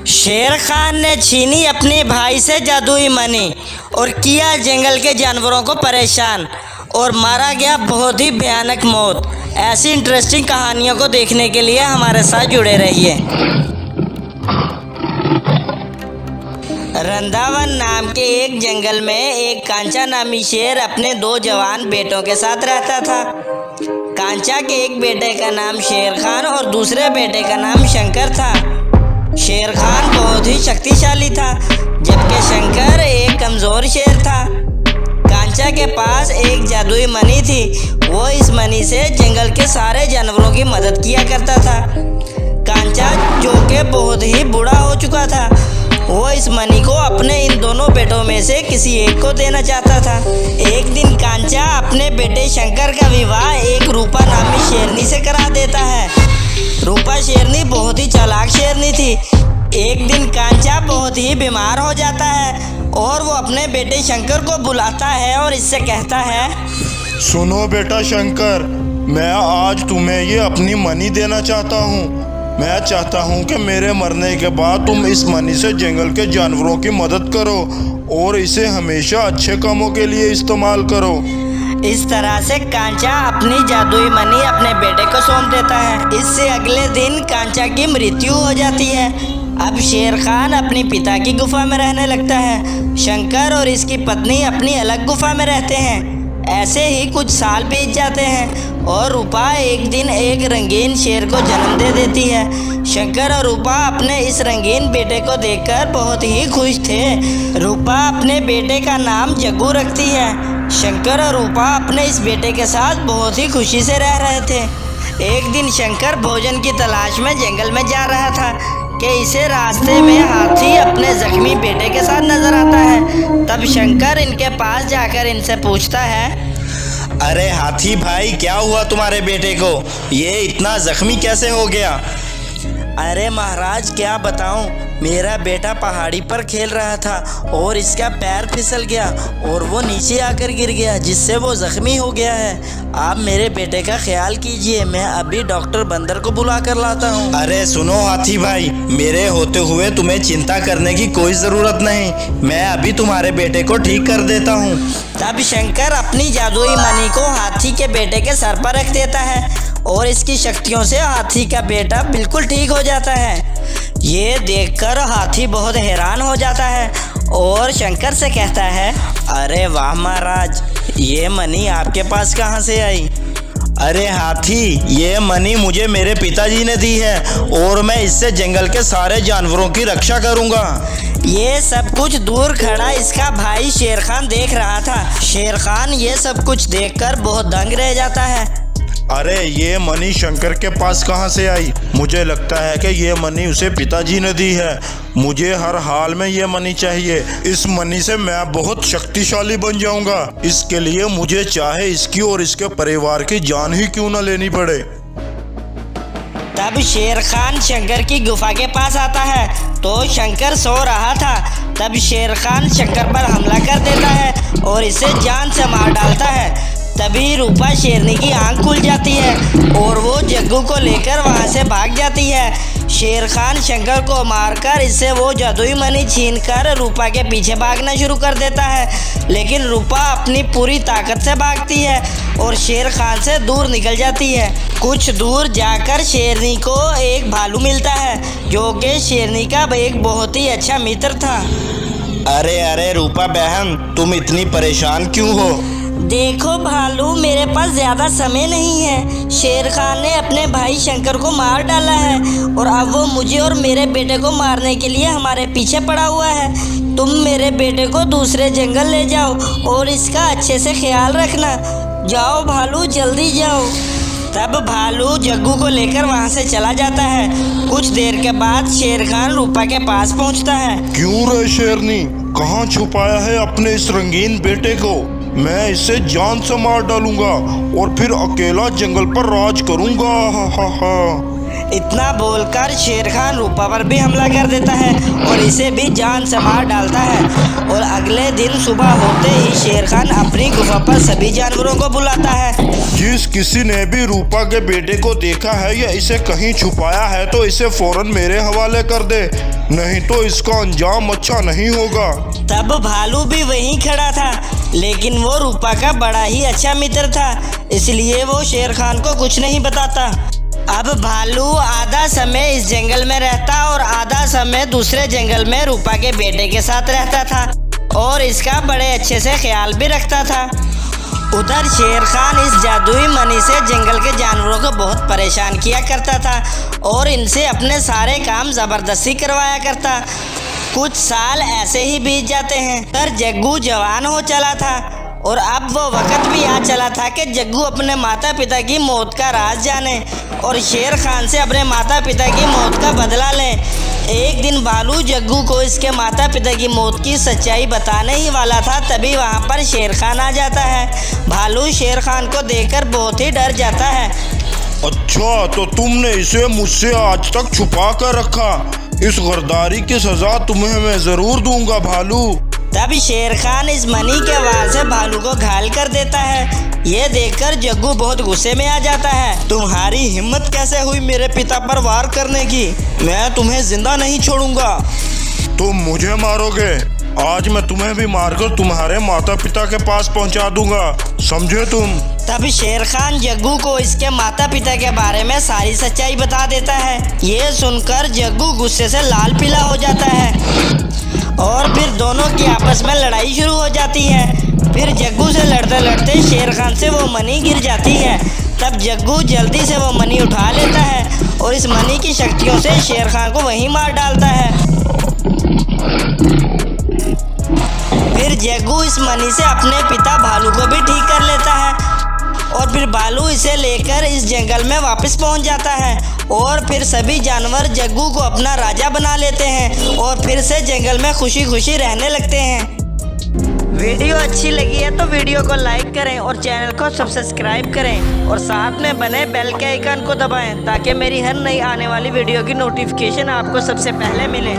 शेर खान ने छीनी अपने भाई से जादुई मनी और किया जंगल के जानवरों को परेशान और मारा गया बहुत ही भयानक मौत। ऐसी इंटरेस्टिंग कहानियों को देखने के लिए हमारे साथ जुड़े रहिए। रंधावन नाम के एक जंगल में एक कांचा नामी शेर अपने दो जवान बेटों के साथ रहता था। कांचा के एक बेटे का नाम शेर खान और दूसरे बेटे का नाम शंकर था। शेर खान बहुत ही शक्तिशाली था, जबकि शंकर एक कमज़ोर शेर था। कांचा के पास एक जादुई मनी थी। वो इस मनी से जंगल के सारे जानवरों की मदद किया करता था। कांचा, जो कि बहुत ही बूढ़ा हो चुका था, वो इस मनी को अपने इन दोनों बेटों में से किसी एक को देना चाहता था। एक दिन कांचा अपने बेटे शंकर का विवाह एक रूपा नामी शेरनी से करा देता है। रूपा शेरनी बहुत ही चालाक शेरनी थी। एक दिन कांचा बहुत ही बीमार हो जाता है और वो अपने बेटे शंकर को बुलाता है और इससे कहता है, सुनो बेटा शंकर, मैं आज तुम्हें ये अपनी मनी देना चाहता हूँ। मैं चाहता हूँ कि मेरे मरने के बाद तुम इस मनी से जंगल के जानवरों की मदद करो और इसे हमेशा अच्छे कामों के लिए इस्तेमाल करो। इस तरह से कांचा अपनी जादुई मनी अपने बेटे को सौंप देता है। इससे अगले दिन कांचा की मृत्यु हो जाती है। अब शेर खान अपनी पिता की गुफा में रहने लगता है। शंकर और इसकी पत्नी अपनी अलग गुफा में रहते हैं। ऐसे ही कुछ साल बीत जाते हैं और रूपा एक दिन एक रंगीन शेर को जन्म दे देती है। शंकर और रूपा अपने इस रंगीन बेटे को देखकर बहुत ही खुश थे। रूपा अपने बेटे का नाम जग्गू रखती है। शंकर और रूपा अपने इस बेटे के साथ बहुत ही खुशी से रह रहे थे। एक दिन शंकर भोजन की तलाश में जंगल में जा रहा था कि इसे रास्ते में हाथी अपने जख्मी बेटे के साथ नजर आता है। तब शंकर इनके पास जाकर इनसे पूछता है, अरे हाथी भाई, क्या हुआ तुम्हारे बेटे को? ये इतना जख्मी कैसे हो गया? अरे महाराज, क्या बताऊं, मेरा बेटा पहाड़ी पर खेल रहा था और इसका पैर फिसल गया और वो नीचे आकर गिर गया, जिससे वो जख्मी हो गया है। आप मेरे बेटे का ख्याल कीजिए, मैं अभी डॉक्टर बंदर को बुला कर लाता हूँ। अरे सुनो हाथी भाई, मेरे होते हुए तुम्हें चिंता करने की कोई ज़रूरत नहीं। मैं अभी तुम्हारे बेटे को ठीक कर देता हूँ। तब शंकर अपनी जादुई मनी को हाथी के बेटे के सर पर रख देता है और इसकी शक्तियों से हाथी का बेटा बिल्कुल ठीक हो जाता है। ये देखकर हाथी बहुत हैरान हो जाता है और शंकर से कहता है, अरे वाह महाराज, ये मनी आपके पास कहाँ से आई? अरे हाथी, ये मनी मुझे मेरे पिताजी ने दी है और मैं इससे जंगल के सारे जानवरों की रक्षा करूँगा। ये सब कुछ दूर खड़ा इसका भाई शेर खान देख रहा था। शेर खान ये सब कुछ देखकर बहुत दंग रह जाता है। अरे ये मनी शंकर के पास कहाँ से आई? मुझे लगता है कि ये मनी उसे पिताजी ने दी है। मुझे हर हाल में ये मनी चाहिए। इस मनी से मैं बहुत शक्तिशाली बन जाऊंगा। इसके लिए मुझे चाहे इसकी और इसके परिवार की जान ही क्यों न लेनी पड़े। तब शेर खान शंकर की गुफा के पास आता है तो शंकर सो रहा था। तब शेर खान शंकर पर हमला कर देता है और इसे जान से मार डालता है। तभी रूपा शेरनी की आंख खुल जाती है और वो जग्गू को लेकर वहाँ से भाग जाती है। शेर खान शंकर को मारकर इससे वो जादुई मनी छीनकर रूपा के पीछे भागना शुरू कर देता है। लेकिन रूपा अपनी पूरी ताकत से भागती है और शेर खान से दूर निकल जाती है। कुछ दूर जाकर शेरनी को एक भालू मिलता है, जो कि शेरनी का एक बहुत ही अच्छा मित्र था। अरे अरे रूपा बहन, तुम इतनी परेशान क्यों हो? देखो भालू, मेरे पास ज़्यादा समय नहीं है। शेर खान ने अपने भाई शंकर को मार डाला है और अब वो मुझे और मेरे बेटे को मारने के लिए हमारे पीछे पड़ा हुआ है। तुम मेरे बेटे को दूसरे जंगल ले जाओ और इसका अच्छे से ख्याल रखना। जाओ भालू, जल्दी जाओ। तब भालू जग्गू को लेकर वहाँ से चला जाता है। कुछ देर के बाद शेर खान रूपा के पास पहुँचता है। क्यों रे शेरनी, कहाँ छुपाया है अपने इस रंगीन बेटे को? मैं इसे जान से मार डालूंगा और फिर अकेला जंगल पर राज करूंगा। हा। इतना बोलकर शेर खान रूपा पर भी हमला कर देता है और इसे भी जान से मार डालता है। और अगले दिन सुबह होते ही शेर खान अपनी गुफा पर सभी जानवरों को बुलाता है। जिस किसी ने भी रूपा के बेटे को देखा है या इसे कहीं छुपाया है तो इसे फौरन मेरे हवाले कर दे। नहीं तो इसका अंजाम अच्छा नहीं होगा। तब भालू भी वहीं खड़ा था, लेकिन वो रूपा का बड़ा ही अच्छा मित्र था, इसलिए वो शेर खान को कुछ नहीं बताता। अब भालू आधा समय इस जंगल में रहता और आधा समय दूसरे जंगल में रूपा के बेटे के साथ रहता था और इसका बड़े अच्छे से ख्याल भी रखता था। उधर शेर खान इस जादुई मणि से जंगल के जानवरों को बहुत परेशान किया करता था और इनसे अपने सारे काम ज़बरदस्ती करवाया करता। कुछ साल ऐसे ही बीत जाते हैं। तर जग्गू जवान हो चला था और अब वो वक्त भी आ चला था कि जग्गू अपने माता पिता की मौत का राज जाने और शेर खान से अपने माता पिता की मौत का बदला ले। एक दिन भालू जग्गू को इसके माता पिता की मौत की सच्चाई बताने ही वाला था, तभी वहाँ पर शेर खान आ जाता है। भालू शेर खान को देखकर बहुत ही डर जाता है। अच्छा, तो तुमने इसे मुझसे आज तक छुपा कर रखा। इस गद्दारी की सजा तुम्हें मैं जरूर दूंगा भालू। तब शेर खान इस मणि के वार से भालू को घायल कर देता है। ये देखकर जग्गू बहुत गुस्से में आ जाता है। तुम्हारी हिम्मत कैसे हुई मेरे पिता पर वार करने की? मैं तुम्हें जिंदा नहीं छोड़ूंगा। तुम मुझे मारोगे? आज मैं तुम्हें भी मारकर तुम्हारे माता पिता के पास पहुंचा दूंगा, समझे तुम? तब शेर खान जग्गू को इसके माता पिता के बारे में सारी सच्चाई बता देता है। ये सुनकर जग्गू गुस्से से लाल पीला हो जाता है और फिर दोनों की आपस में लड़ाई शुरू हो जाती है। फिर जग्गू से लड़ते लड़ते शेर खान से वो मणि गिर जाती है। तब जग्गू जल्दी से वो मणि उठा लेता है और इस मणि की शक्तियों से शेर खान को वहीं मार डालता है। फिर जग्गू इस मणि से अपने पिता भालू को भी ठीक कर लेता है और फिर भालू इसे लेकर इस जंगल में वापस पहुंच जाता है और फिर सभी जानवर जग्गू को अपना राजा बना लेते हैं और फिर से जंगल में खुशी खुशी रहने लगते हैं। वीडियो अच्छी लगी है तो वीडियो को लाइक करें और चैनल को सब्सक्राइब करें और साथ में बने बेल के आइकन को दबाएं ताकि मेरी हर नई आने वाली वीडियो की नोटिफिकेशन आपको सबसे पहले मिले।